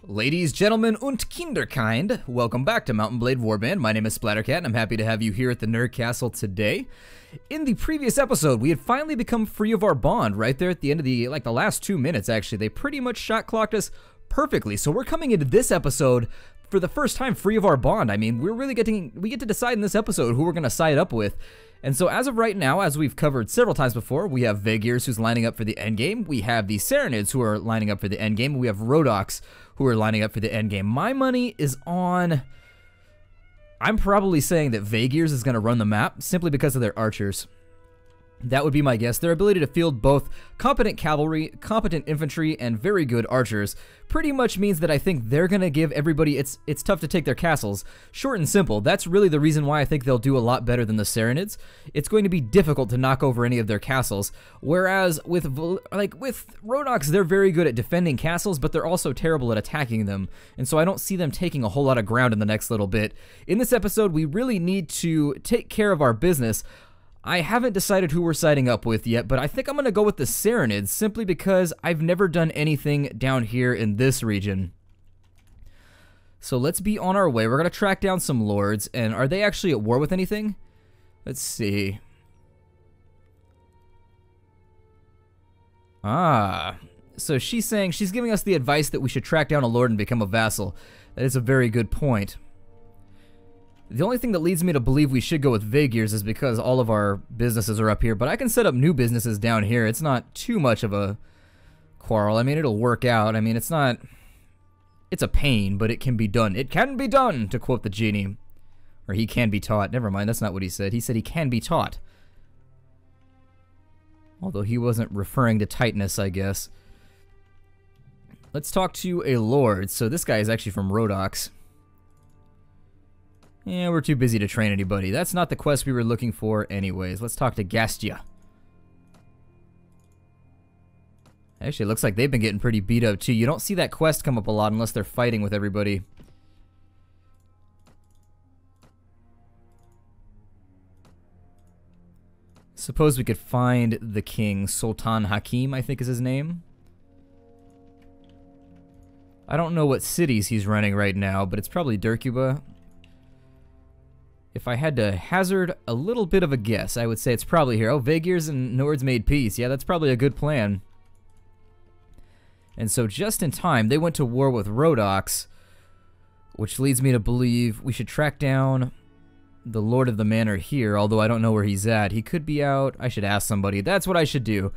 Ladies, gentlemen, und Kinderkind, welcome back to Mount & Blade Warband. My name is Splattercat, and I'm happy to have you here at the Nerd Castle today. In the previous episode, we had finally become free of our bond right there at the end of the last 2 minutes, actually. They pretty much shot clocked us perfectly, so we're coming into this episode for the first time free of our bond. I mean, we get to decide in this episode who we're going to side up with. And so as of right now, as we've covered several times before, we have Vaegirs who's lining up for the endgame. We have the Sarranids who are lining up for the endgame. We have Rhodoks who are lining up for the endgame. My money is on... I'm probably saying that Vaegirs is going to run the map simply because of their archers. That would be my guess. Their ability to field both competent cavalry, competent infantry, and very good archers pretty much means that I think they're going to give everybody... It's tough to take their castles. Short and simple. That's really the reason why I think they'll do a lot better than the Sarranids. It's going to be difficult to knock over any of their castles. Whereas with Rhodoks, they're very good at defending castles, but they're also terrible at attacking them. And so I don't see them taking a whole lot of ground in the next little bit. In this episode, we really need to take care of our business. I haven't decided who we're siding up with yet, but I think I'm going to go with the Sarranids simply because I've never done anything down here in this region. So let's be on our way. We're going to track down some lords, and are they actually at war with anything? Let's see. So she's saying, she's giving us the advice that we should track down a lord and become a vassal. That is a very good point. The only thing that leads me to believe we should go with Vaegirs is because all of our businesses are up here, but I can set up new businesses down here. It's not too much of a quarrel. I mean, it'll work out. I mean, it's not... It's a pain, but it can be done. It can be done, to quote the genie. Or he can be taught. Never mind, that's not what he said. He said he can be taught. Although he wasn't referring to tightness, I guess. Let's talk to a lord. So this guy is actually from Rhodoks. Yeah, we're too busy to train anybody. That's not the quest we were looking for anyways. Let's talk to Gastia. Actually, it looks like they've been getting pretty beat up too. You don't see that quest come up a lot unless they're fighting with everybody. Suppose we could find the king. Sultan Hakim, I think is his name. I don't know what cities he's running right now, but it's probably Durkuba. If I had to hazard a little bit of a guess, I would say it's probably here. Oh, Vaegirs and Nords made peace. Yeah, that's probably a good plan. And so just in time, they went to war with Rhodoks, which leads me to believe we should track down the Lord of the Manor here, although I don't know where he's at. He could be out. I should ask somebody. That's what I should do.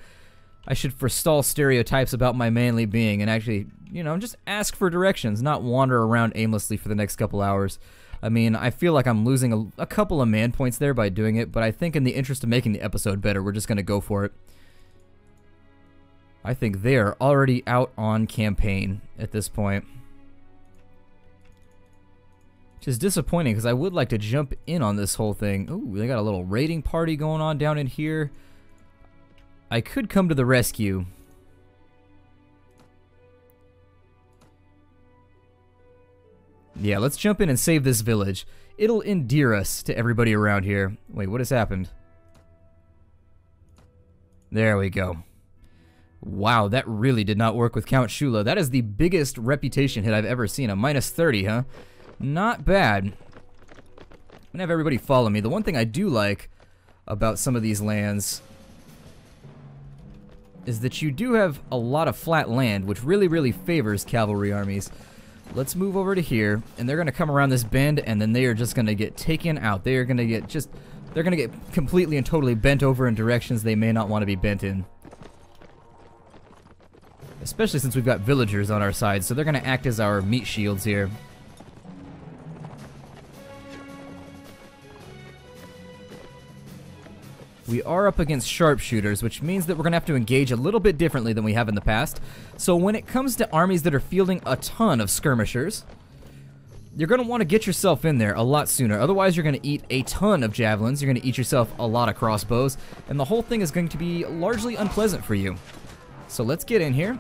I should forestall stereotypes about my manly being and actually, you know, just ask for directions, not wander around aimlessly for the next couple hours. I mean, I feel like I'm losing a couple of man points there by doing it, but I think in the interest of making the episode better, we're just going to go for it. I think they're already out on campaign at this point. Which is disappointing, because I would like to jump in on this whole thing. Ooh, they got a little raiding party going on down in here. I could come to the rescue. Yeah, let's jump in and save this village. It'll endear us to everybody around here. Wait, what has happened? There we go. Wow, that really did not work with Count Shula. That is the biggest reputation hit I've ever seen. A minus 30, huh? Not bad. I'm gonna have everybody follow me. The one thing I do like about some of these lands is that you do have a lot of flat land, which really favors cavalry armies. Let's move over to here, and they're going to come around this bend, and then they are just going to get taken out. They are going to get they're going to get completely and totally bent over in directions they may not want to be bent in. Especially since we've got villagers on our side, so they're going to act as our meat shields here. We are up against sharpshooters, which means that we're going to have to engage a little bit differently than we have in the past. So when it comes to armies that are fielding a ton of skirmishers, you're going to want to get yourself in there a lot sooner. Otherwise, you're going to eat a ton of javelins, you're going to eat yourself a lot of crossbows, and the whole thing is going to be largely unpleasant for you. So let's get in here,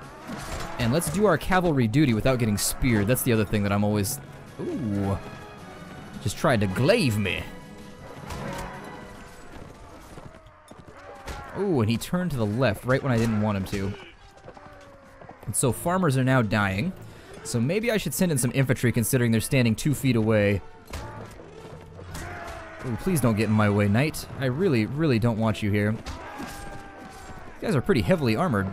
and let's do our cavalry duty without getting speared. That's the other thing that I'm always... Ooh. Just tried to glaive me. Ooh, and he turned to the left right when I didn't want him to. And so farmers are now dying. So maybe I should send in some infantry considering they're standing 2 feet away. Ooh, please don't get in my way, knight. I really, really don't want you here. You guys are pretty heavily armored.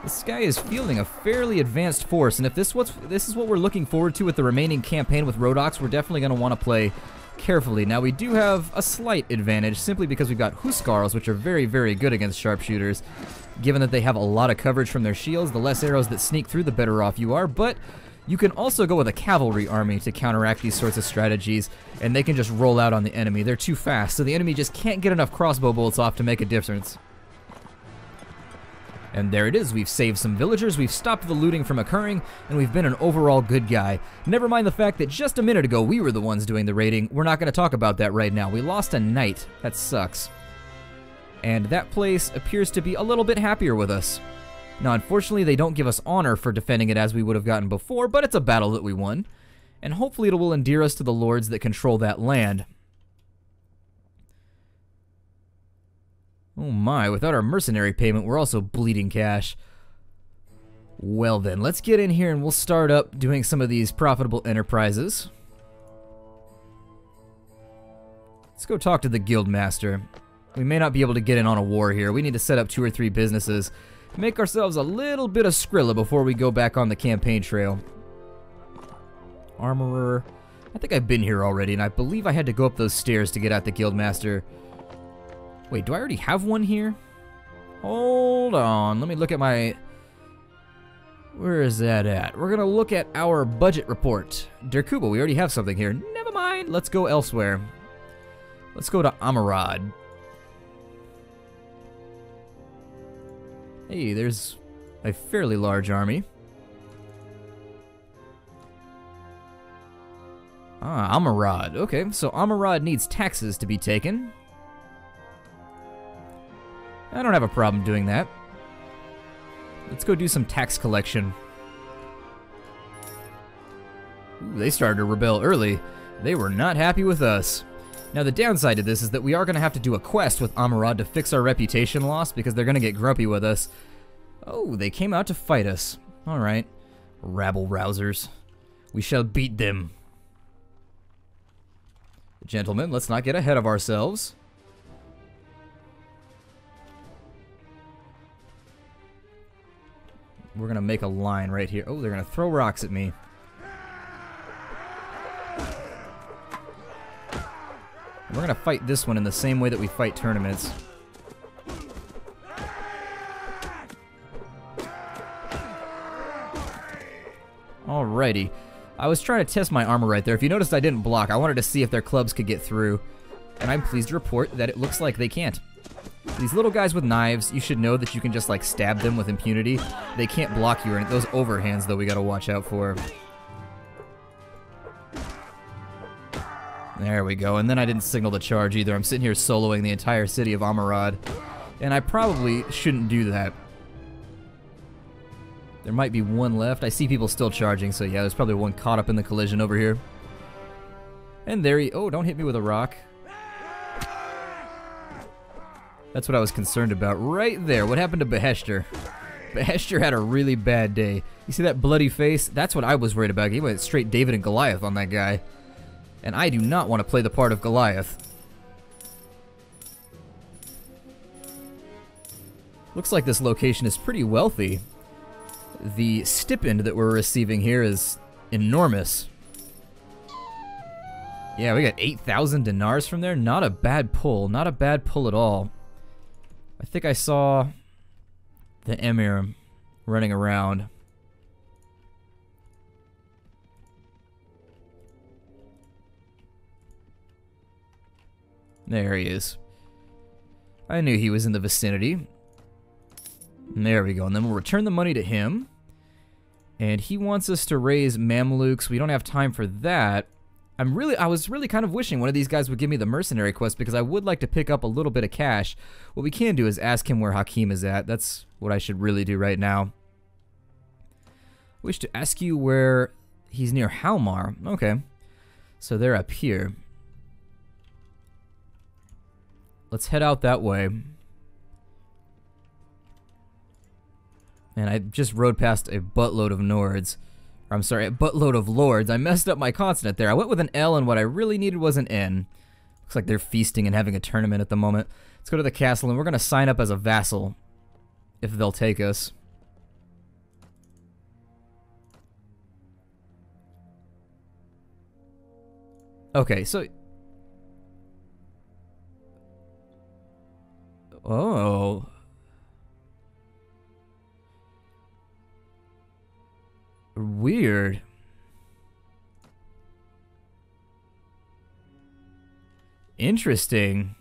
This guy is fielding a fairly advanced force, and if this is what we're looking forward to with the remaining campaign with Rhodoks, we're definitely going to want to play carefully. Now, we do have a slight advantage simply because we've got Huskarls, which are very, very good against sharpshooters. Given that they have a lot of coverage from their shields, the less arrows that sneak through, the better off you are, but you can also go with a cavalry army to counteract these sorts of strategies, and they can just roll out on the enemy. They're too fast, so the enemy just can't get enough crossbow bolts off to make a difference. And there it is, we've saved some villagers, we've stopped the looting from occurring, and we've been an overall good guy. Never mind the fact that just a minute ago we were the ones doing the raiding. We're not going to talk about that right now. We lost a knight. That sucks. And that place appears to be a little bit happier with us. Now, unfortunately, they don't give us honor for defending it as we would have gotten before, but it's a battle that we won. And hopefully it will endear us to the lords that control that land. Oh my, without our mercenary payment, we're also bleeding cash. Well then, let's get in here and we'll start up doing some of these profitable enterprises. Let's go talk to the guildmaster. We may not be able to get in on a war here. We need to set up 2 or 3 businesses. Make ourselves a little bit of Skrilla before we go back on the campaign trail. Armorer. I think I've been here already, and I believe I had to go up those stairs to get at the guildmaster. Wait, do I already have one here? Hold on, let me look at my... Where is that at? We're gonna look at our budget report. Der Kuba, we already have something here. Never mind, let's go elsewhere. Let's go to Amarad. Hey, there's a fairly large army. Ah, Amarad. Okay, so Amarad needs taxes to be taken. I don't have a problem doing that. Let's go do some tax collection. Ooh, they started to rebel early. They were not happy with us. Now the downside to this is that we are going to have to do a quest with Amarad to fix our reputation loss because they're going to get grumpy with us. Oh, they came out to fight us. Alright. Rabble-rousers. We shall beat them. Gentlemen, let's not get ahead of ourselves. We're going to make a line right here. Oh, they're going to throw rocks at me. We're going to fight this one in the same way that we fight tournaments. Alrighty. I was trying to test my armor right there. If you noticed I didn't block, I wanted to see if their clubs could get through. And I'm pleased to report that it looks like they can't. These little guys with knives, you should know that you can just like stab them with impunity. They can't block you or anything. Those overhands though we gotta watch out for. There we go, and then I didn't signal the charge either. I'm sitting here soloing the entire city of Amarad. And I probably shouldn't do that. There might be one left. I see people still charging, so yeah, there's probably one caught up in the collision over here. And there he... Oh, don't hit me with a rock. That's what I was concerned about. Right there. What happened to Beheshter? Beheshter had a really bad day. You see that bloody face? That's what I was worried about. He went straight David and Goliath on that guy. And I do not want to play the part of Goliath. Looks like this location is pretty wealthy. The stipend that we're receiving here is enormous. Yeah, we got 8,000 dinars from there. Not a bad pull. Not a bad pull at all. I think I saw the Emir running around. There he is. I knew he was in the vicinity. There we go, and then we'll return the money to him. And he wants us to raise Mamluks. We don't have time for that. I was really kind of wishing one of these guys would give me the mercenary quest because I would like to pick up a little bit of cash. What we can do is ask him where Hakim is at. That's what I should really do right now. I wish to ask you where he's near Halmar. Okay. So they're up here. Let's head out that way. And I just rode past a buttload of Nords. Or, I'm sorry, a buttload of Lords. I messed up my consonant there. I went with an L, and what I really needed was an N. Looks like they're feasting and having a tournament at the moment. Let's go to the castle, and we're going to sign up as a vassal, if they'll take us. Okay, so... Oh... Weird. Interesting.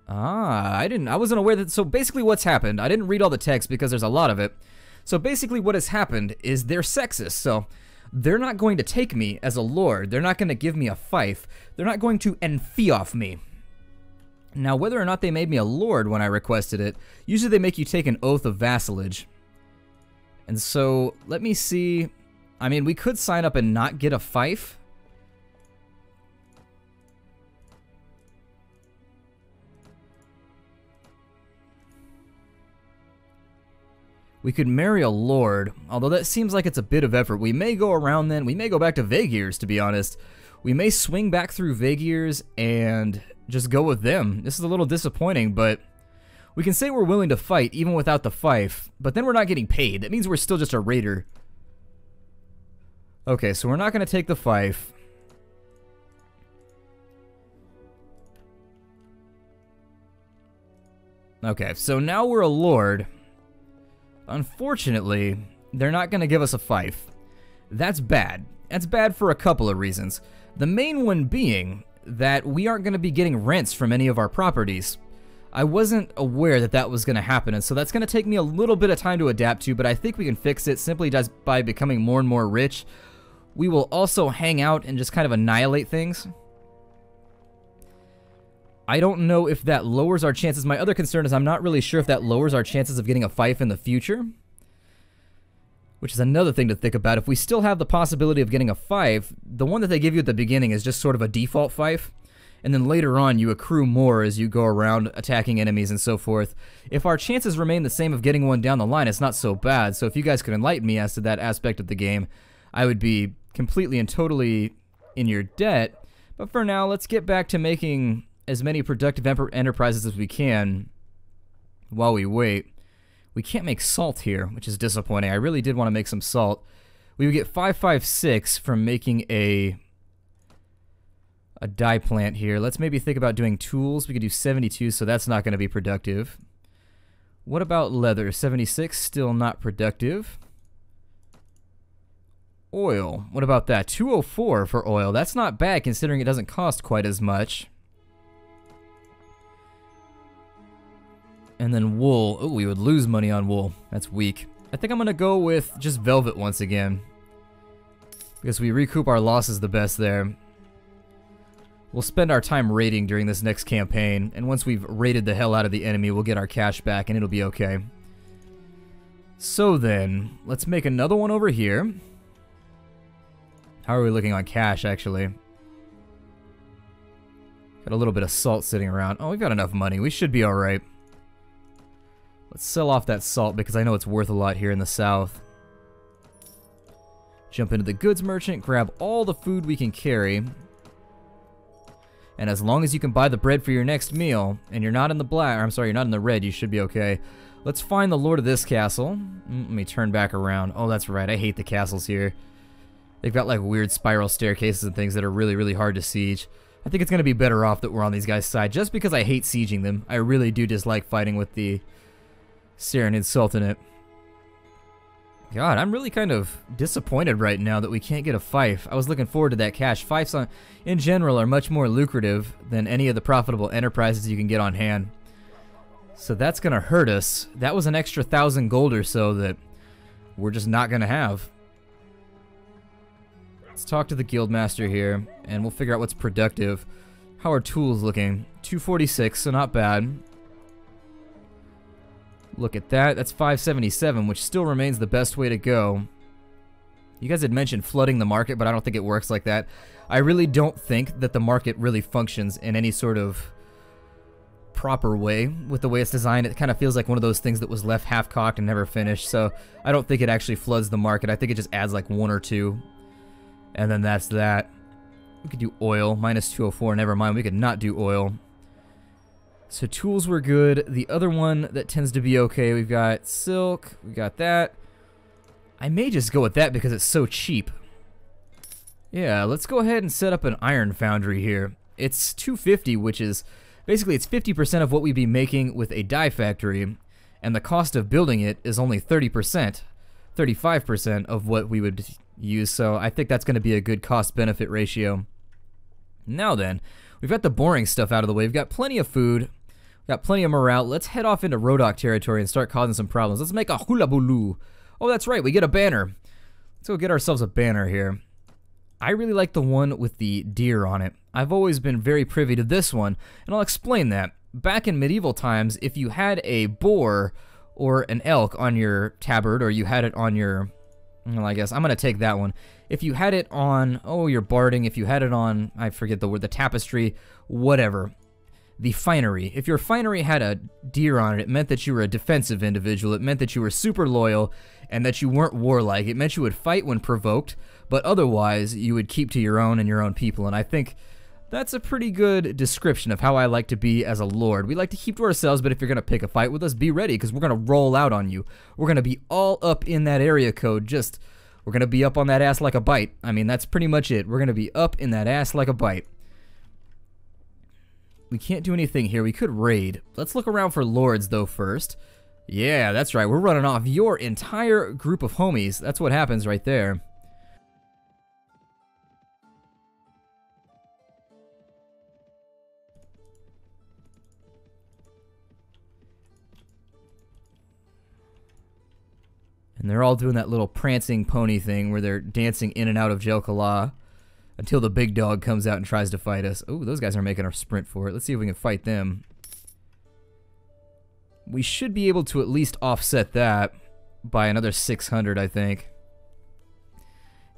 I wasn't aware that, so basically what's happened, I didn't read all the text because there's a lot of it. So basically what has happened is they're sexist, so they're not going to take me as a lord, they're not going to give me a fief, they're not going to enfeoff me. Now, whether or not they made me a lord when I requested it, usually they make you take an oath of vassalage. And so, let me see. I mean, we could sign up and not get a fief. We could marry a lord, although that seems like it's a bit of effort. We may go around then, we may go back to Vaegirs, to be honest. We may swing back through Vaegirs and just go with them. This is a little disappointing, but we can say we're willing to fight even without the fief, but then we're not getting paid. That means we're still just a raider. Okay, so we're not going to take the fief. Okay, so now we're a lord. Unfortunately, they're not going to give us a fief. That's bad. That's bad for a couple of reasons. The main one being that we aren't going to be getting rents from any of our properties. I wasn't aware that that was going to happen, and so that's going to take me a little bit of time to adapt to, but I think we can fix it simply just by becoming more and more rich. We will also hang out and just kind of annihilate things. I don't know if that lowers our chances. My other concern is I'm not really sure if that lowers our chances of getting a fief in the future, which is another thing to think about. If we still have the possibility of getting a fief, the one that they give you at the beginning is just sort of a default fief, and then later on you accrue more as you go around attacking enemies and so forth. If our chances remain the same of getting one down the line, it's not so bad. So if you guys could enlighten me as to that aspect of the game, I would be completely and totally in your debt. But for now, let's get back to making as many productive enterprises as we can while we wait. We can't make salt here, which is disappointing. I really did want to make some salt. We would get 556 from making a dye plant here. Let's maybe think about doing tools. We could do 72, so that's not going to be productive. What about leather? 76, still not productive. Oil, what about that? 204 for oil. That's not bad considering it doesn't cost quite as much. And then wool. Oh, we would lose money on wool. That's weak. I think I'm going to go with just velvet once again, because we recoup our losses the best there. We'll spend our time raiding during this next campaign, and once we've raided the hell out of the enemy, we'll get our cash back, and it'll be okay. So then, let's make another one over here. How are we looking on cash, actually? Got a little bit of salt sitting around. Oh, we've got enough money. We should be alright. Let's sell off that salt because I know it's worth a lot here in the south. Jump into the goods merchant, grab all the food we can carry. And as long as you can buy the bread for your next meal, and you're not in the black, or I'm sorry, you're not in the red, you should be okay. Let's find the lord of this castle. Let me turn back around. Oh, that's right, I hate the castles here. They've got like weird spiral staircases and things that are really, really hard to siege. I think it's going to be better off that we're on these guys' side, just because I hate sieging them. I really do dislike fighting with the Sarranid Sultanate. God, I'm really kind of disappointed right now that we can't get a fief. I was looking forward to that cash. Fiefs in general are much more lucrative than any of the profitable enterprises you can get on hand. So that's going to hurt us. That was an extra 1,000 gold or so that we're just not going to have. Let's talk to the guildmaster here, and we'll figure out what's productive. How are tools looking? 246, so not bad. Look at that. That's 577, which still remains the best way to go. You guys had mentioned flooding the market, but I don't think it works like that. I really don't think that the market really functions in any sort of proper way with the way it's designed. It kind of feels like one of those things that was left half-cocked and never finished, so I don't think it actually floods the market. I think it just adds like 1 or 2, and then that's that. We could do oil, minus 204, never mind, we could not do oil. So tools were good. The other one that tends to be okay, we've got silk, we got that. I may just go with that because it's so cheap. Yeah, let's go ahead and set up an iron foundry here. It's 250, which is basically it's 50% of what we'd be making with a dye factory, and the cost of building it is only 30%, 35% of what we would use, so I think that's going to be a good cost-benefit ratio. Now then, we've got the boring stuff out of the way. We've got plenty of food, we've got plenty of morale. Let's head off into Rhodok territory and start causing some problems. Let's make a hula bulu. Oh, that's right, we get a banner. Let's go get ourselves a banner here. I really like the one with the deer on it. I've always been very privy to this one, and I'll explain that. Back in medieval times, if you had a boar or an elk on your tabard, or you had it on your, well, I guess I'm gonna take that one. If you had it on, oh, your barding, if you had it on, I forget the word, the tapestry, whatever, the finery. If your finery had a deer on it, it meant that you were a defensive individual. It meant that you were super loyal and that you weren't warlike. It meant you would fight when provoked, but otherwise you would keep to your own and your own people. And I think that's a pretty good description of how I like to be as a lord. We like to keep to ourselves, but if you're going to pick a fight with us, be ready, because we're going to roll out on you. We're going to be all up in that area code, we're going to be up on that ass like a bite. I mean, that's pretty much it. We're going to be up in that ass like a bite. We can't do anything here. We could raid. Let's look around for lords, though, first. Yeah, that's right. We're running off your entire group of homies. That's what happens right there. And they're all doing that little prancing pony thing where they're dancing in and out of Jelkala until the big dog comes out and tries to fight us. Oh, those guys are making a sprint for it. Let's see if we can fight them. We should be able to at least offset that by another 600, I think.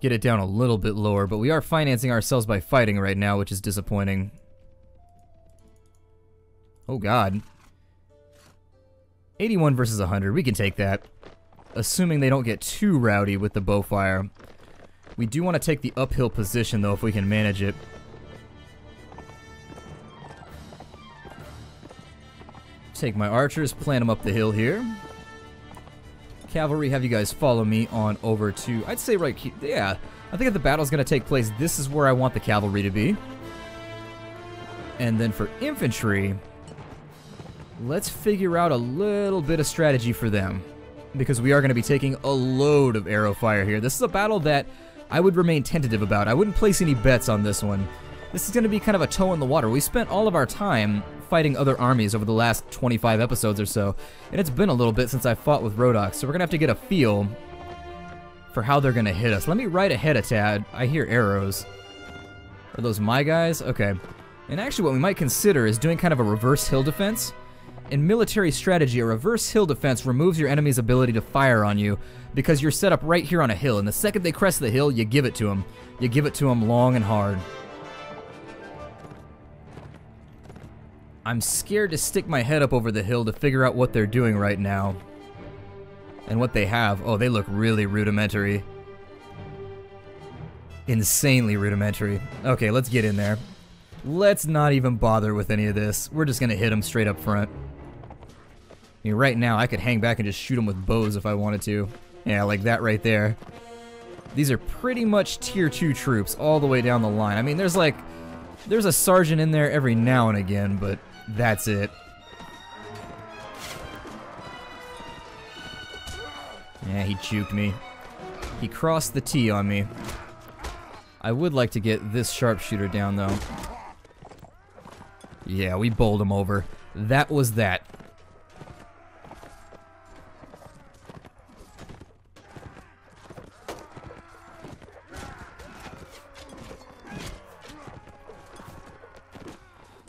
Get it down a little bit lower, but we are financing ourselves by fighting right now, which is disappointing. Oh, God. 81 versus 100. We can take that. Assuming they don't get too rowdy with the bowfire. We do want to take the uphill position, though, if we can manage it. Take my archers, plant them up the hill here. Cavalry, have you guys follow me on over to, I'd say right here, yeah. I think if the battle's going to take place, this is where I want the cavalry to be. And then for infantry, let's figure out a little bit of strategy for them, because we are going to be taking a load of arrow fire here. This is a battle that I would remain tentative about. I wouldn't place any bets on this one. This is going to be kind of a toe in the water. We spent all of our time fighting other armies over the last 25 episodes or so, and it's been a little bit since I fought with Rhodok, so we're going to have to get a feel for how they're going to hit us. Let me ride ahead a tad. I hear arrows. Are those my guys? Okay. And actually what we might consider is doing kind of a reverse hill defense. In military strategy, a reverse hill defense removes your enemy's ability to fire on you because you're set up right here on a hill, and the second they crest the hill, you give it to them. You give it to them long and hard. I'm scared to stick my head up over the hill to figure out what they're doing right now. And what they have. Oh, they look really rudimentary. Insanely rudimentary. Okay, let's get in there. Let's not even bother with any of this. We're just gonna hit them straight up front. I mean, right now, I could hang back and just shoot them with bows if I wanted to. Yeah, like that right there. These are pretty much tier 2 troops all the way down the line. I mean, there's a sergeant in there every now and again, but that's it. Yeah, he juked me. He crossed the T on me. I would like to get this sharpshooter down, though. Yeah, we bowled him over. That was that.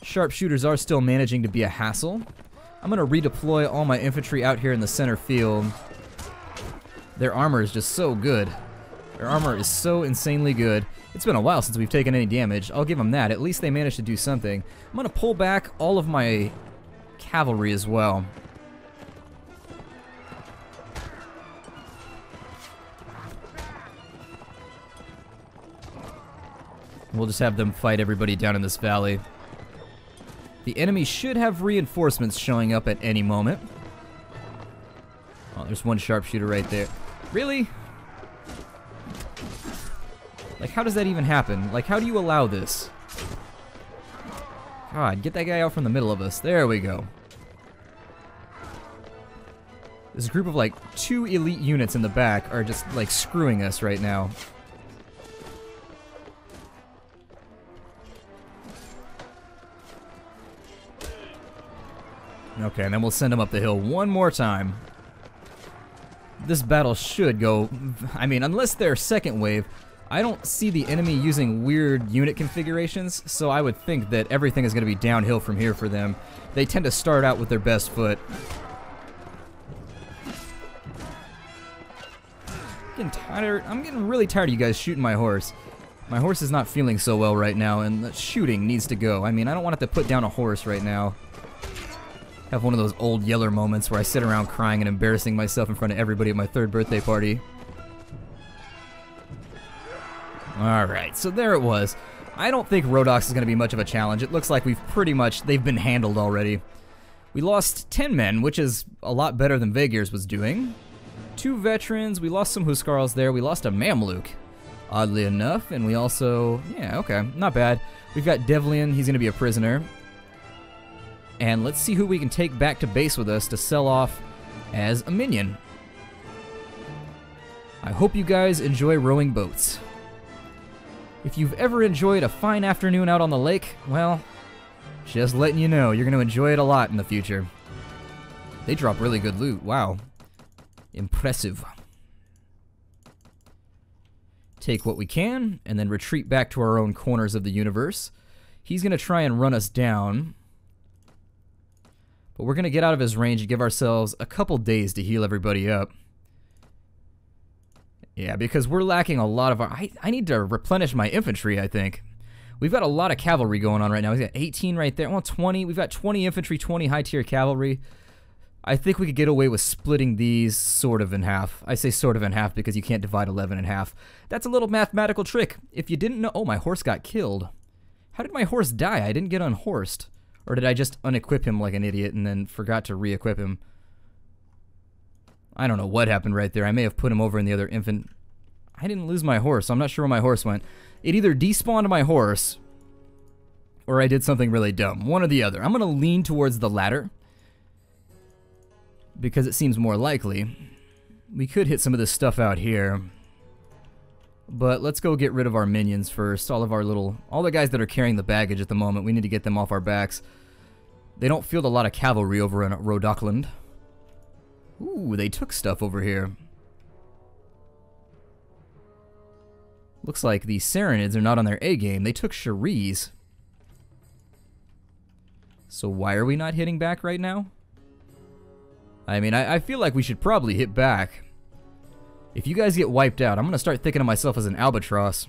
Sharpshooters are still managing to be a hassle. I'm going to redeploy all my infantry out here in the center field. Their armor is just so good. Their armor is so insanely good. It's been a while since we've taken any damage. I'll give them that. At least they managed to do something. I'm going to pull back all of my cavalry as well. We'll just have them fight everybody down in this valley. The enemy should have reinforcements showing up at any moment. Oh, there's one sharpshooter right there. Really? Like, how does that even happen? Like, how do you allow this? God, get that guy out from the middle of us. There we go. This group of, like, 2 elite units in the back are just, like, screwing us right now. Okay, and then we'll send them up the hill one more time. This battle should go... I mean, unless they're second wave, I don't see the enemy using weird unit configurations, so I would think that everything is going to be downhill from here for them. They tend to start out with their best foot. I'm getting really tired of you guys shooting my horse. My horse is not feeling so well right now, and the shooting needs to go. I mean, I don't want to have to put down a horse right now. Have one of those old Yeller moments where I sit around crying and embarrassing myself in front of everybody at my 3rd birthday party. Alright, so there it was. I don't think Rhodok's is going to be much of a challenge. It looks like they've been handled already. We lost 10 men, which is a lot better than Vaegir's was doing. 2 veterans, we lost some Huskarls there, we lost a Mamluk, oddly enough, and we also, yeah, okay, not bad. We've got Devlian, he's going to be a prisoner. And let's see who we can take back to base with us to sell off as a minion. I hope you guys enjoy rowing boats. If you've ever enjoyed a fine afternoon out on the lake, well, just letting you know, you're going to enjoy it a lot in the future. They drop really good loot, wow. Impressive. Take what we can, and then retreat back to our own corners of the universe. He's going to try and run us down. But we're going to get out of his range and give ourselves a couple days to heal everybody up. Yeah, because we're lacking a lot of our... I need to replenish my infantry, I think. We've got a lot of cavalry going on right now. We've got 18 right there. Well, 20. We've got 20 infantry, 20 high-tier cavalry. I think we could get away with splitting these sort of in half. I say sort of in half because you can't divide 11 in half. That's a little mathematical trick. If you didn't know... Oh, my horse got killed. How did my horse die? I didn't get unhorsed. Or did I just unequip him like an idiot and then forgot to re-equip him? I don't know what happened right there. I may have put him over in the other infant... I didn't lose my horse. I'm not sure where my horse went. It either despawned my horse, or I did something really dumb. One or the other. I'm going to lean towards the latter, because it seems more likely. We could hit some of this stuff out here. But let's go get rid of our minions first. All the guys that are carrying the baggage at the moment, we need to get them off our backs. They don't field a lot of cavalry over in Rhodokland. Ooh, they took stuff over here. Looks like the Sarranids are not on their A game. They took Cherise. So why are we not hitting back right now? I mean, I feel like we should probably hit back. If you guys get wiped out, I'm going to start thinking of myself as an albatross.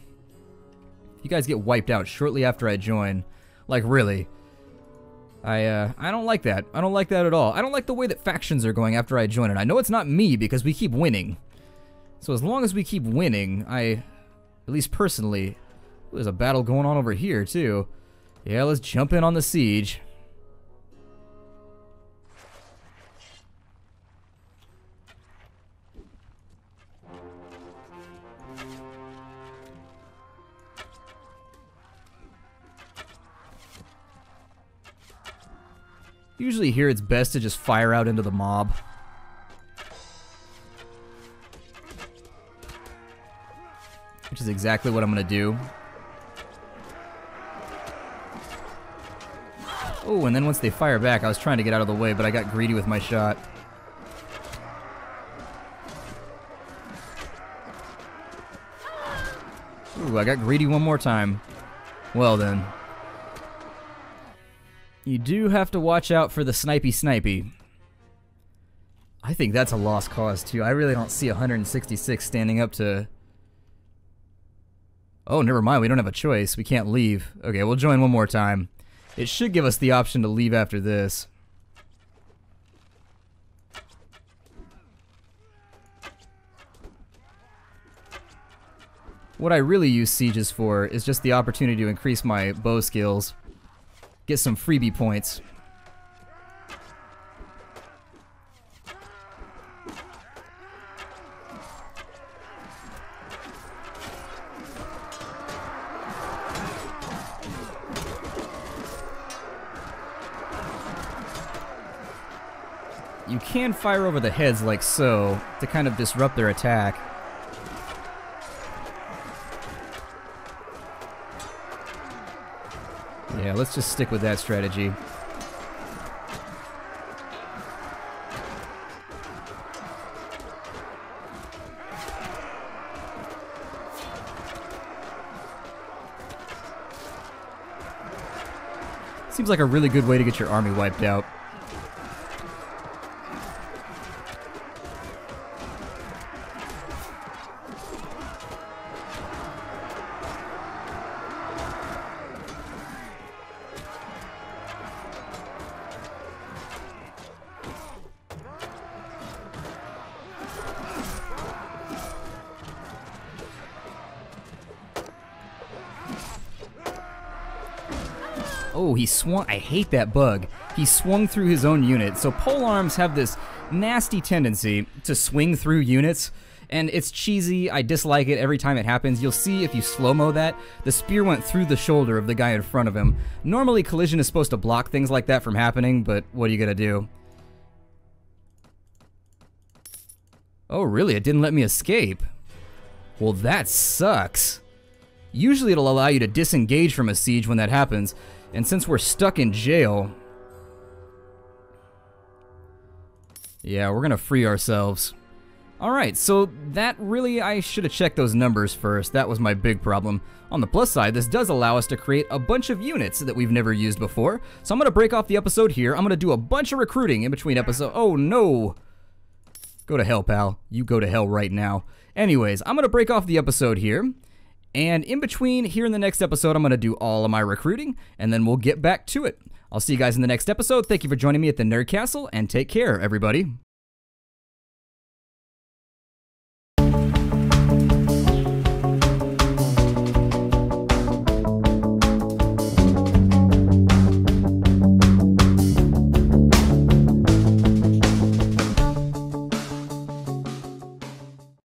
If you guys get wiped out shortly after I join, like really, I don't like that. I don't like that at all. I don't like the way that factions are going after I join, and I know it's not me because we keep winning. So as long as we keep winning, at least personally, there's a battle going on over here too. Yeah, let's jump in on the siege. Usually here it's best to just fire out into the mob. Which is exactly what I'm going to do. Oh, and then once they fire back, I was trying to get out of the way, but I got greedy with my shot. Ooh, I got greedy one more time. Well then. You do have to watch out for the snipey. I think that's a lost cause too. I really don't see 166 standing up to... Oh, never mind. We don't have a choice. We can't leave. Okay, we'll join one more time. It should give us the option to leave after this. What I really use sieges for is just the opportunity to increase my bow skills. Get some freebie points. You can fire over the heads like so to kind of disrupt their attack. Yeah, let's just stick with that strategy. Seems like a really good way to get your army wiped out. Oh, he swung. I hate that bug. He swung through his own unit. So polearms have this nasty tendency to swing through units, and it's cheesy. I dislike it every time it happens. You'll see if you slow-mo that, the spear went through the shoulder of the guy in front of him. Normally, collision is supposed to block things like that from happening, but what are you gonna do? Oh, really? It didn't let me escape. Well, that sucks. Usually it'll allow you to disengage from a siege when that happens. And since we're stuck in jail, yeah, we're gonna free ourselves. Alright, so that really, I should have checked those numbers first. That was my big problem. On the plus side, this does allow us to create a bunch of units that we've never used before. So I'm gonna break off the episode here. I'm gonna do a bunch of recruiting in between episodes. Oh no! Go to hell, pal. You go to hell right now. Anyways, I'm gonna break off the episode here. And in between, here in the next episode, I'm going to do all of my recruiting, and then we'll get back to it. I'll see you guys in the next episode. Thank you for joining me at the Nerd Castle, and take care, everybody.